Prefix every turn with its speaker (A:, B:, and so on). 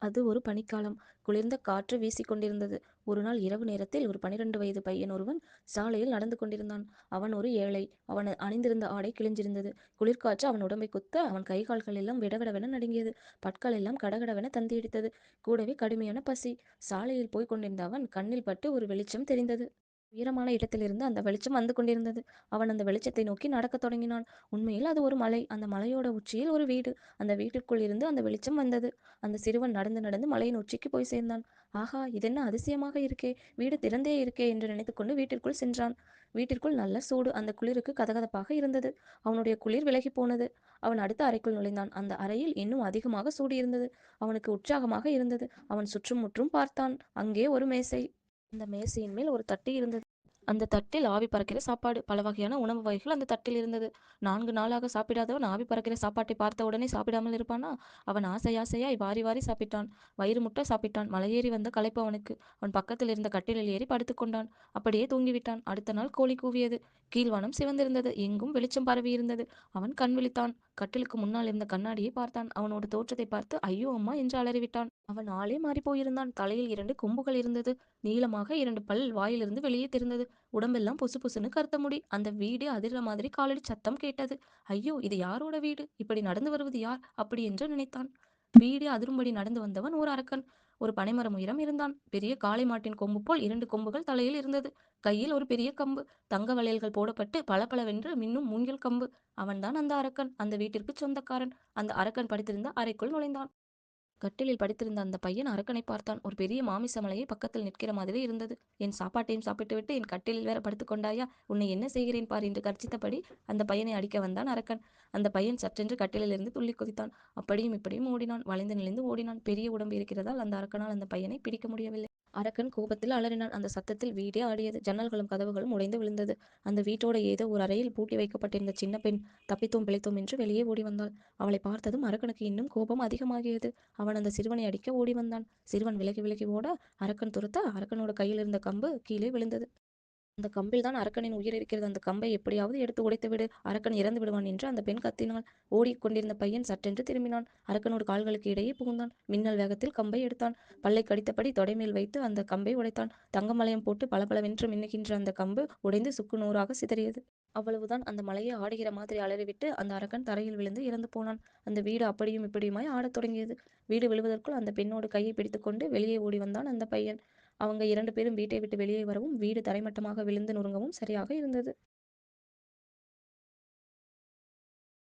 A: அது ஒரு பனிக்காலம். குளிர்ந்த காற்று வீசிக்கொண்டிருந்தது. ஒரு நாள் இரவு நேரத்தில் ஒரு 12 வயது பையன் ஒருவன் சாலையில் நடந்து கொண்டிருந்தான். அவன் ஒரு ஏழை. அவன் அணிந்திருந்த ஆடை கிழிஞ்சிருந்தது. குளிர்காற்று அவன் உடம்பை குத்த, அவன் கை கால்கள் எல்லாம் விடவிடவென நடுங்கியது. பற்கள் எல்லாம் கடகடவென தந்தியடித்தது. கூடவே கடுமையான பசி. சாலையில் போய்க் கொண்டிருந்த அவன் கண்ணில் பட்டு ஒரு வெளிச்சம் தெரிந்தது. உயரமான இடத்திலிருந்து அந்த வெளிச்சம் வந்து கொண்டிருந்தது. அவன் அந்த வெளிச்சத்தை நோக்கி நடக்கத் தொடங்கினான். உண்மையில் அது ஒரு மலை. அந்த மலையோட உச்சியில் ஒரு வீடு. அந்த வீட்டிற்குள் இருந்து அந்த வெளிச்சம் வந்தது. அந்த சிறுவன் நடந்து நடந்து மலையின் உச்சிக்கு போய் சேர்ந்தான். ஆஹா, இதென்ன அதிசயமாக இருக்கே! வீடு திறந்தே இருக்கே என்று நினைத்துக்கொண்டு வீட்டிற்குள் சென்றான். வீட்டிற்குள் நல்ல சூடு. அந்த குளிருக்கு கதகதப்பாக இருந்தது. அவனுடைய குளிர் விலகிப் போனது. அவன் அடுத்த அறைக்குள் நுழைந்தான். அந்த அறையில் இன்னும் அதிகமாக சூடு இருந்தது. அவனுக்கு உற்சாகமாக இருந்தது. அவன் சுற்றும் முற்றும் பார்த்தான். அங்கே ஒரு மேசை. அந்த மேசையின் மேல் ஒரு தட்டு இருந்தது. அந்த தட்டில் ஆவி பறக்கிற சாப்பாடு. பல வகையான உணவு வகைகள் அந்த தட்டில் இருந்தது. 4 நாளாக சாப்பிடாதவன் ஆவி பறக்கிற சாப்பாட்டை பார்த்த உடனே சாப்பிடாமல் இருப்பானா? அவன் ஆசை ஆசையாய் வாரி வாரி சாப்பிட்டான். வயிறு முட்ட சாப்பிட்டான். மலையேறி வந்த களைப்பு அவனுக்கு. அவன் பக்கத்தில் இருந்த கட்டிலில் ஏறி படுத்துக் கொண்டான். அப்படியே தூங்கிவிட்டான். அடுத்த நாள் கோழி கூவியது. கீழ்வானம் சிவந்திருந்தது. எங்கும் வெளிச்சம் பரவியிருந்தது. அவன் கண் விழித்தான். கட்டிலுக்கு முன்னால் இருந்த கண்ணாடியை பார்த்தான். அவனோட தோற்றத்தை பார்த்து ஐயோ அம்மா என்று அலறிவிட்டான். அவன் ஆளே மாறி போயிருந்தான். தலையில் 2 கொம்புகள் இருந்தது. நீளமாக 2 பல் வாயிலிருந்து வெளியே தெரிந்தது. உடம்பெல்லாம் பொசு பொசுன்னு கருத்த முடி. அந்த வீடே அதிர்ற மாதிரி காலடி சத்தம் கேட்டது. ஐயோ, இது யாரோட வீடு? இப்படி நடந்து வருவது யார்? அப்படி என்று நினைத்தான். வீடே அதிரும்படி நடந்து வந்தவன் ஓர் அரக்கன். ஒரு பனைமரம் உயரம் இருந்தான். பெரிய காளை மாட்டின் கொம்பு போல் 2 கொம்புகள் தலையில் இருந்தது. கையில் ஒரு பெரிய கம்பு. தங்க வளையல்கள் போடப்பட்டு பளபளவென்று மின்னும் மூங்கில் கம்பு. அவன்தான் அந்த அரக்கன். அந்த வீட்டிற்கு சொந்தக்காரன். அந்த அரக்கன் படுத்திருந்த அறைக்குள் நுழைந்தான். கட்டிலில் படுத்திருந்த அந்த பையன் அரக்கனை பார்த்தான். ஒரு பெரிய மாமிச மலையை பக்கத்தில் நிற்கிற மாதிரி இருந்தது. என் சாப்பாட்டையும் சாப்பிட்டுவிட்டு என் கட்டிலில் வேற படுத்துக் கொண்டாயா? உன்னை என்ன செய்கிறேன் பார் என்று கர்ஜித்தபடி அந்த பையனை அடிக்க வந்தான் அரக்கன். அந்த பையன் சற்றென்று கட்டிலிலிருந்து துள்ளி குதித்தான். அப்படியும் இப்படியும் ஓடினான். வளைந்து நெளிந்து ஓடினான். பெரிய உடம்பு இருக்கிறதால் அந்த அரக்கனால் அந்த பையனை பிடிக்க முடியவில்லை. அரக்கன் கோபத்தில் அலறினான். அந்த சத்தத்தில் வீடே ஆடியது. ஜன்னல்களும் கதவுகளும் உடைந்து விழுந்தது. அந்த வீட்டோட ஏதோ ஒரு அறையில் பூட்டி வைக்கப்பட்டிருந்த சின்ன பெண் தப்பித்தோம் பிழைத்தோம் என்று வெளியே ஓடி வந்தாள். அவளை பார்த்ததும் அரக்கனுக்கு இன்னும் கோபம் அதிகமாகியது. அவன் அந்த சிறுவனை அடிக்க ஓடி வந்தான். சிறுவன் விலகி விலகி ஓட, அரக்கன் துரத்த, அரக்கனோட கையில் இருந்த கம்பு கீழே விழுந்தது. அந்த கம்பில் தான் அரக்கனின் உயிர் இருக்கிறது. அந்த கம்பை எப்படியாவது எடுத்து உடைத்து விடு. அரக்கன் இறந்து விடுவான் என்று அந்த பெண் கத்தினாள். ஓடிக்கொண்டிருந்த பையன் சட்டென்று திரும்பினான். அரக்கனோட கால்களுக்கு இடையே புகுந்தான். மின்னல் வேகத்தில் கம்பை எடுத்தான். பல்லை கடித்தபடி தொடைமேல் வைத்து அந்த கம்பை உடைத்தான். தங்கமலையம் போட்டு பளபளவென்று மின்னுகின்ற அந்த கம்பு உடைந்து சுக்கு நூறாக சிதறியது. அவ்வளவுதான். அந்த மலையை ஆடுகிற மாதிரி அலறிவிட்டு அந்த அரக்கன் தரையில் விழுந்து இறந்து போனான். அந்த வீடு அப்படியும் இப்படியுமாய் ஆடத் தொடங்கியது. வீடு விழுவதற்குள் அந்த பெண்ணோடு கையை பிடித்துக்கொண்டு வெளியே ஓடி வந்தான் அந்த பையன். அவங்க 2 பேரும் வீட்டை விட்டு வெளியே வரவும் வீடு தரைமட்டமாக விழுந்து நொறுங்கவும் சரியாக இருந்தது.